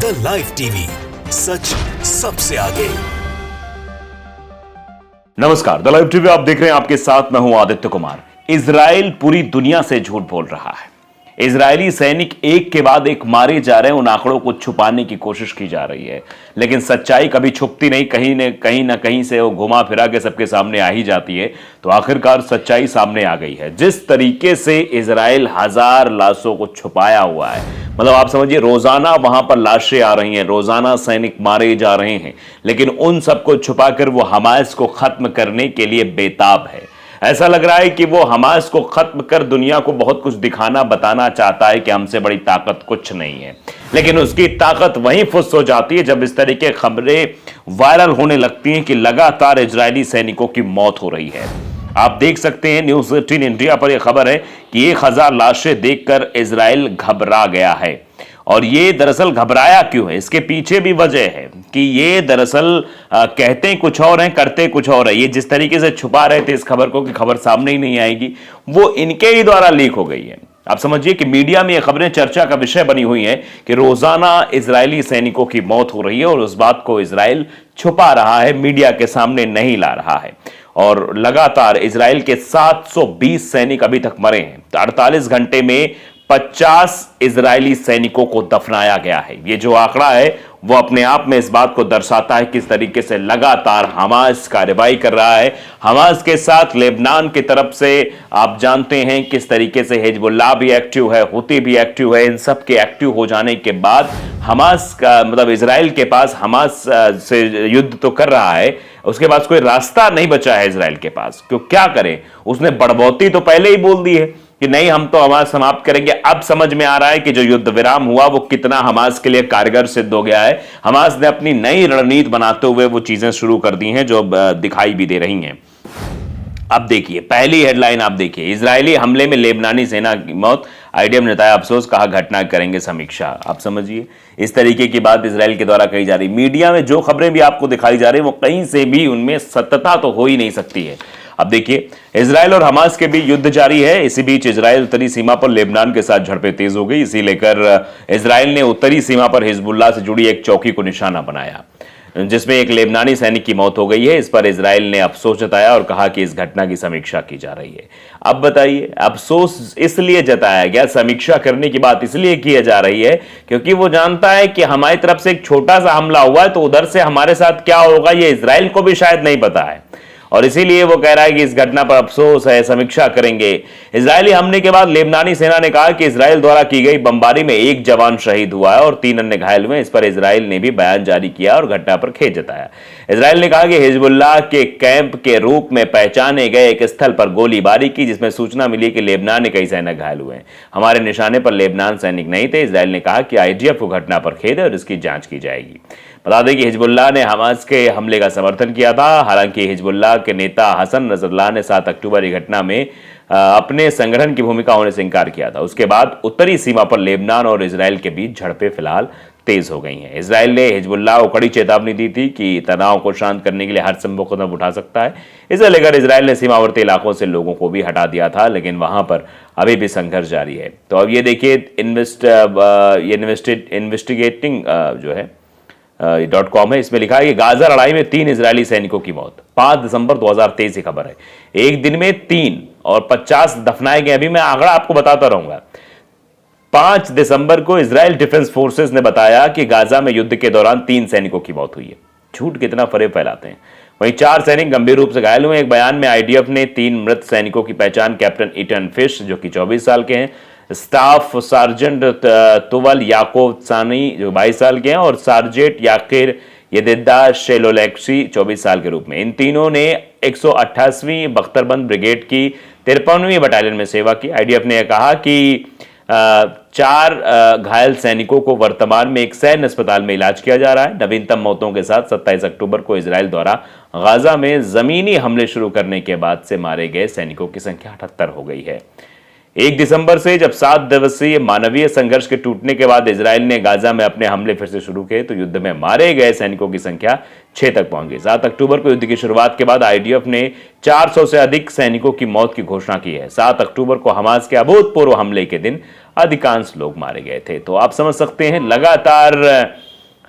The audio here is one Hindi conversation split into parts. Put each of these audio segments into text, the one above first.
द लाइव टीवी, सच सबसे आगे। नमस्कार, द लाइव टीवी आप देख रहे हैं। आपके साथ मैं हूं आदित्य कुमार। इजराइल पूरी दुनिया से झूठ बोल रहा है। इजरायली सैनिक एक के बाद एक मारे जा रहे हैं। उन आंकड़ों को छुपाने की कोशिश की जा रही है, लेकिन सच्चाई कभी छुपती नहीं। कहीं ना कहीं से वो घुमा फिरा के सबके सामने आ ही जाती है। तो आखिरकार सच्चाई सामने आ गई है। जिस तरीके से इजराइल हजार लाशों को छुपाया हुआ है, मतलब आप समझिए रोजाना वहां पर लाशें आ रही हैं, रोजाना सैनिक मारे जा रहे हैं, लेकिन उन सबको छुपाकर वो हमास को खत्म करने के लिए बेताब है। ऐसा लग रहा है कि वो हमास को खत्म कर दुनिया को बहुत कुछ दिखाना बताना चाहता है कि हमसे बड़ी ताकत कुछ नहीं है। लेकिन उसकी ताकत वहीं फुस हो जाती है जब इस तरह की खबरें वायरल होने लगती हैं कि लगातार इजरायली सैनिकों की मौत हो रही है। आप देख सकते हैं न्यूज़ 18 इंडिया पर यह खबर है कि 1000 लाशें देखकर इजराइल घबरा गया है। और ये दरअसल घबराया क्यों है, इसके पीछे भी वजह है कि ये दरअसल कहते कुछ और हैं, करते कुछ और है। ये जिस तरीके से छुपा रहे थे इस खबर को कि खबर सामने ही नहीं आएगी, वो इनके ही द्वारा लीक हो गई है। आप समझिए कि मीडिया में ये खबरें चर्चा का विषय बनी हुई हैं कि रोजाना इजरायली सैनिकों की मौत हो रही है और उस बात को इजराइल छुपा रहा है, मीडिया के सामने नहीं ला रहा है। और लगातार इजराइल के 720 सैनिक अभी तक मरे हैं। 48 घंटे में 50 इजरायली सैनिकों को दफनाया गया है। ये जो आंकड़ा है वो अपने आप में इस बात को दर्शाता है किस तरीके से लगातार हमास कार्रवाई कर रहा है। हमास के साथ लेबनान की तरफ से आप जानते हैं किस तरीके से हिजबुल्लाह भी एक्टिव है, हुती भी एक्टिव है। इन सब के एक्टिव हो जाने के बाद हमास का मतलब इजराइल के पास हमास से युद्ध तो कर रहा है, उसके पास कोई रास्ता नहीं बचा है इजराइल के पास। क्यों क्या करे, उसने बड़बौती तो पहले ही बोल दी है कि नहीं हम तो हमास समाप्त करेंगे। अब समझ में आ रहा है कि जो युद्ध विराम हुआ वो कितना हमास के लिए कारगर सिद्ध हो गया है। हमास ने अपनी नई रणनीति बनाते हुए वो चीजें शुरू कर दी हैं जो दिखाई भी दे रही हैं। अब देखिए पहली हेडलाइन, आप देखिए इजरायली हमले में लेबनानी सेना की मौत, आईडीएफ ने बताया अफसोस, कहा घटना करेंगे समीक्षा। आप समझिए इस तरीके की बात इजराइल के द्वारा कही जा रही। मीडिया में जो खबरें भी आपको दिखाई जा रही है वो कहीं से भी उनमें सत्यता तो हो ही नहीं सकती है। अब देखिए इजराइल और हमास के बीच युद्ध जारी है। इसी बीच इजराइल उत्तरी सीमा पर लेबनान के साथ झड़पें तेज हो गई। इसी लेकर इजराइल ने उत्तरी सीमा पर हिजबुल्लाह से जुड़ी एक चौकी को निशाना बनाया, जिसमें एक लेबनानी सैनिक की मौत हो गई है। इस पर इजराइल ने अफसोस जताया और कहा कि इस घटना की समीक्षा की जा रही है। अब बताइए, अफसोस इसलिए जताया गया, समीक्षा करने की बात इसलिए की जा रही है क्योंकि वो जानता है कि हमारी तरफ से एक छोटा सा हमला हुआ है तो उधर से हमारे साथ क्या होगा ये इजराइल को भी शायद नहीं पता है। और इसीलिए वो कह रहा है कि इस घटना पर अफसोस है, समीक्षा करेंगे। इजरायली हमले के बाद लेबनानी सेना ने कहा कि इजराइल द्वारा की गई बमबारी में 1 जवान शहीद हुआ है और 3 अन्य घायल हुए। इस पर इजराइल ने भी बयान जारी किया और घटना पर खेद जताया। इजराइल ने कहा कि हिजबुल्लाह के कैंप के रूप में पहचाने गए एक स्थल पर गोलीबारी की, जिसमें सूचना मिली कि लेबनान में कई सैनिक घायल हुए। हमारे निशाने पर लेबनान सैनिक नहीं थे। इजराइल ने कहा कि आईडीएफ को घटना पर खेद है और इसकी जांच की जाएगी। बता दें कि हिजबुल्लाह ने हमास के हमले का समर्थन किया था। हालांकि हिजबुल्लाह के नेता हसन नसरल्लाह ने 7 अक्टूबर की घटना में अपने संगठन की भूमिका होने से इंकार किया था। उसके बाद उत्तरी सीमा पर लेबनान और इजराइल के बीच झड़पें फिलहाल तेज हो गई हैं। इजराइल ने हिजबुल्लाह को कड़ी चेतावनी दी थी कि तनाव को शांत करने के लिए हर संभव कदम उठा सकता है। इसे लेकर इजराइल ने सीमावर्ती इलाकों से लोगों को भी हटा दिया था, लेकिन वहां पर अभी भी संघर्ष जारी है। तो अब ये देखिए इन्वेस्टिगेटिंग जो है .com है, इसमें लिखा है कि गाजा लड़ाई में 3 इजरायली सैनिकों की मौत। 5 दिसंबर 2023 की खबर है। एक दिन में 3 और 50 दफनाए गए। अभी मैं आंकड़ा आपको बताता रहूंगा। 5 दिसंबर को इजराइल डिफेंस फोर्सेस ने बताया कि गाजा में युद्ध के दौरान 3 सैनिकों की मौत हुई है। झूठ कितना फरेब फैलाते हैं। वहीं 4 सैनिक गंभीर रूप से घायल हुए। एक बयान में आईडीएफ ने 3 मृत सैनिकों की पहचान कैप्टन ईटन फिश जो कि 24 साल के हैं, स्टाफ सार्जेंट तुवल याकोव सानी जो 22 साल के हैं और सार्जेंट याकिर येदिदा शेलोलेक्सी 24 साल के रूप में। इन तीनों ने 128वीं बख्तरबंद ब्रिगेड की 53वीं बटालियन में सेवा की। आईडीएफ ने कहा कि 4 घायल सैनिकों को वर्तमान में एक सैन्य अस्पताल में इलाज किया जा रहा है। नवीनतम मौतों के साथ 27 अक्टूबर को इजराइल द्वारा गाजा में जमीनी हमले शुरू करने के बाद से मारे गए सैनिकों की संख्या 78 हो गई है। 1 दिसंबर से जब 7 दिवसीय मानवीय संघर्ष के टूटने के बाद इजराइल ने गाजा में अपने हमले फिर से शुरू किए तो युद्ध में मारे गए सैनिकों की संख्या 6 तक पहुंच गई। 7 अक्टूबर को युद्ध की शुरुआत के बाद आईडीएफ ने 400 से अधिक सैनिकों की मौत की घोषणा की है। 7 अक्टूबर को हमास के अभूतपूर्व हमले के दिन अधिकांश लोग मारे गए थे। तो आप समझ सकते हैं लगातार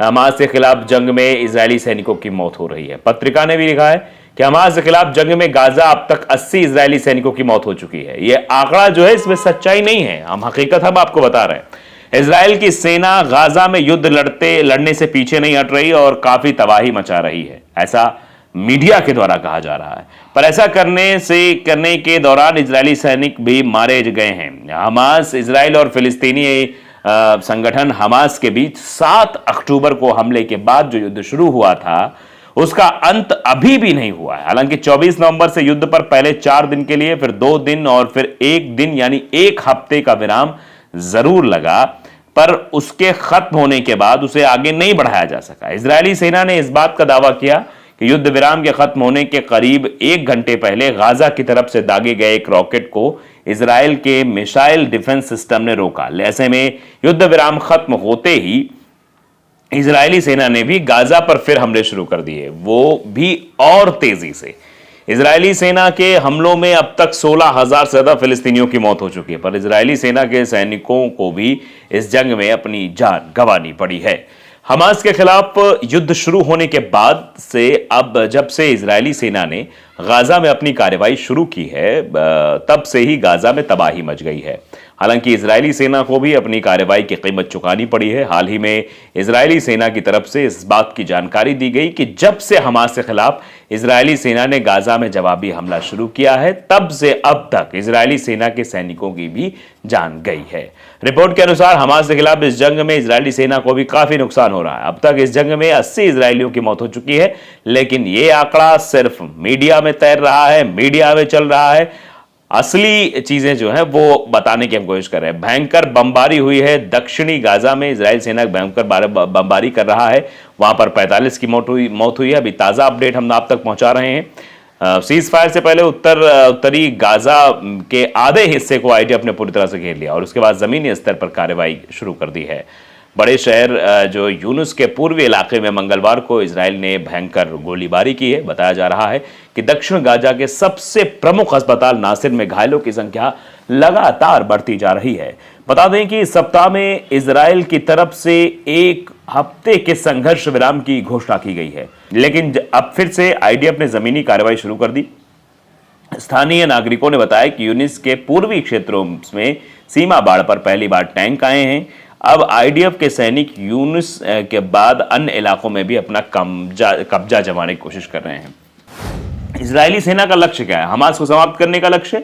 हमास के खिलाफ जंग में इजरायली सैनिकों की मौत हो रही है। पत्रिका ने भी लिखा है कि हमास के खिलाफ जंग में गाजा अब तक 80 इजरायली सैनिकों की मौत हो चुकी है। यह आंकड़ा जो है इसमें सच्चाई नहीं है, हम हकीकत हम आपको बता रहे हैं। इजराइल की सेना गाजा में युद्ध लड़ने से पीछे नहीं हट रही और काफी तबाही मचा रही है, ऐसा मीडिया के द्वारा कहा जा रहा है। पर ऐसा करने के दौरान इजरायली सैनिक भी मारे गए हैं। हमास, इजराइल और फिलिस्तीनी संगठन हमास के बीच 7 अक्टूबर को हमले के बाद जो युद्ध शुरू हुआ था उसका अंत अभी भी नहीं हुआ है। हालांकि 24 नवंबर से युद्ध पर पहले 4 दिन के लिए, फिर 2 दिन और फिर 1 दिन यानी 1 हफ्ते का विराम जरूर लगा, पर उसके खत्म होने के बाद उसे आगे नहीं बढ़ाया जा सका। इजरायली सेना ने इस बात का दावा किया कि युद्ध विराम के खत्म होने के करीब 1 घंटे पहले गाजा की तरफ से दागे गए एक रॉकेट को इजराइल के मिसाइल डिफेंस सिस्टम ने रोका। ऐसे में युद्ध विराम खत्म होते ही इजरायली सेना ने भी गाजा पर फिर हमले शुरू कर दिए, वो भी और तेजी से। इजरायली सेना के हमलों में अब तक 16,000 से ज्यादा फिलिस्तीनियों की मौत हो चुकी है, पर इजरायली सेना के सैनिकों को भी इस जंग में अपनी जान गंवानी पड़ी है। हमास के खिलाफ युद्ध शुरू होने के बाद से अब जब से इजरायली सेना ने गाजा में अपनी कार्रवाई शुरू की है, तब से ही गाजा में तबाही मच गई है। हालांकि इजरायली सेना को भी अपनी कार्रवाई की कीमत चुकानी पड़ी है। हाल ही में इजरायली सेना की तरफ से इस बात की जानकारी दी गई कि जब से हमास के खिलाफ इजरायली सेना ने गाजा में जवाबी हमला शुरू किया है, तब से अब तक इजरायली सेना के सैनिकों की भी जान गई है। रिपोर्ट के अनुसार हमास के खिलाफ इस जंग में इजरायली सेना को भी काफी नुकसान हो रहा है। अब तक इस जंग में 80 इजरायलियों की मौत हो चुकी है, लेकिन यह आंकड़ा सिर्फ मीडिया में तैर रहा है, मीडिया में चल रहा है। असली चीजें जो है वो बताने की हम कोशिश कर रहे हैं। भयंकर बमबारी हुई है दक्षिणी गाजा में, इजराइल सेना भयंकर बमबारी कर रहा है, वहां पर 45 की मौत हुई है। अभी ताजा अपडेट हम आप तक पहुंचा रहे हैं। सीज फायर से पहले उत्तरी गाजा के आधे हिस्से को आईडीएफ ने पूरी तरह से घेर लिया और उसके बाद जमीनी स्तर पर कार्रवाई शुरू कर दी है। बड़े शहर जो यूनुस के पूर्वी इलाके में मंगलवार को इजराइल ने भयंकर गोलीबारी की है। बताया जा रहा है कि दक्षिण गाजा के सबसे प्रमुख अस्पताल नासिर में घायलों की संख्या लगातार बढ़ती जा रही है। बता दें कि इस सप्ताह में इजराइल की तरफ से 1 हफ्ते के संघर्ष विराम की घोषणा की गई है, लेकिन अब फिर से आईडीएफ ने जमीनी कार्रवाई शुरू कर दी। स्थानीय नागरिकों ने बताया कि यूनिस के पूर्वी क्षेत्रों में सीमा बाड़ पर पहली बार टैंक आए हैं। अब आईडीएफ के सैनिक यूनिस के बाद अन्य इलाकों में भी अपना कब्जा जमाने की कोशिश कर रहे हैं। इजरायली सेना का लक्ष्य क्या है? हमास को समाप्त करने का लक्ष्य,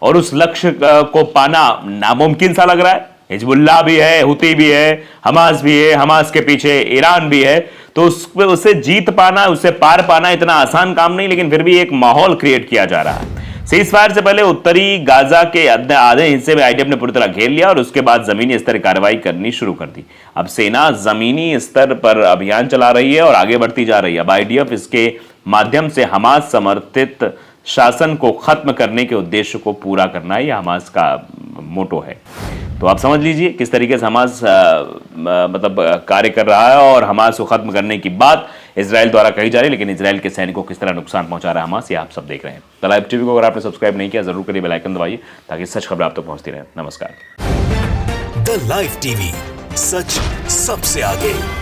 और उस लक्ष्य को पाना नामुमकिन सा लग रहा है। हिजबुल्लाह भी है, हुती भी है, हमास भी है, हमास के पीछे ईरान भी है, तो उससे जीत पाना, उससे पार पाना इतना आसान काम नहीं, लेकिन फिर भी एक माहौल क्रिएट किया जा रहा है। सीज फायर से पहले उत्तरी गाजा के आधे हिस्से में आईडीएफ ने पूरी तरह घेर लिया और उसके बाद जमीनी स्तर कार्रवाई करनी शुरू कर दी। अब सेना जमीनी स्तर पर अभियान चला रही है और आगे बढ़ती जा रही है। अब आईडीएफ इसके माध्यम से हमास समर्थित शासन को खत्म करने के उद्देश्य को पूरा करना है, यह हमास का मोटो है। तो आप समझ लीजिए किस तरीके से हमास कार्य कर रहा है और हमास को खत्म करने की बात इजराइल द्वारा कही जा रही है, लेकिन इजराइल के सैनिकों को किस तरह नुकसान पहुंचा रहा है हमास, ये आप सब देख रहे हैं। द लाइव टीवी को अगर आपने सब्सक्राइब नहीं किया जरूर करिए, बेल आइकन दबाइए ताकि सच खबर आप तक पहुंचती रहे। नमस्कार। द लाइव टीवी, सच सबसे आगे।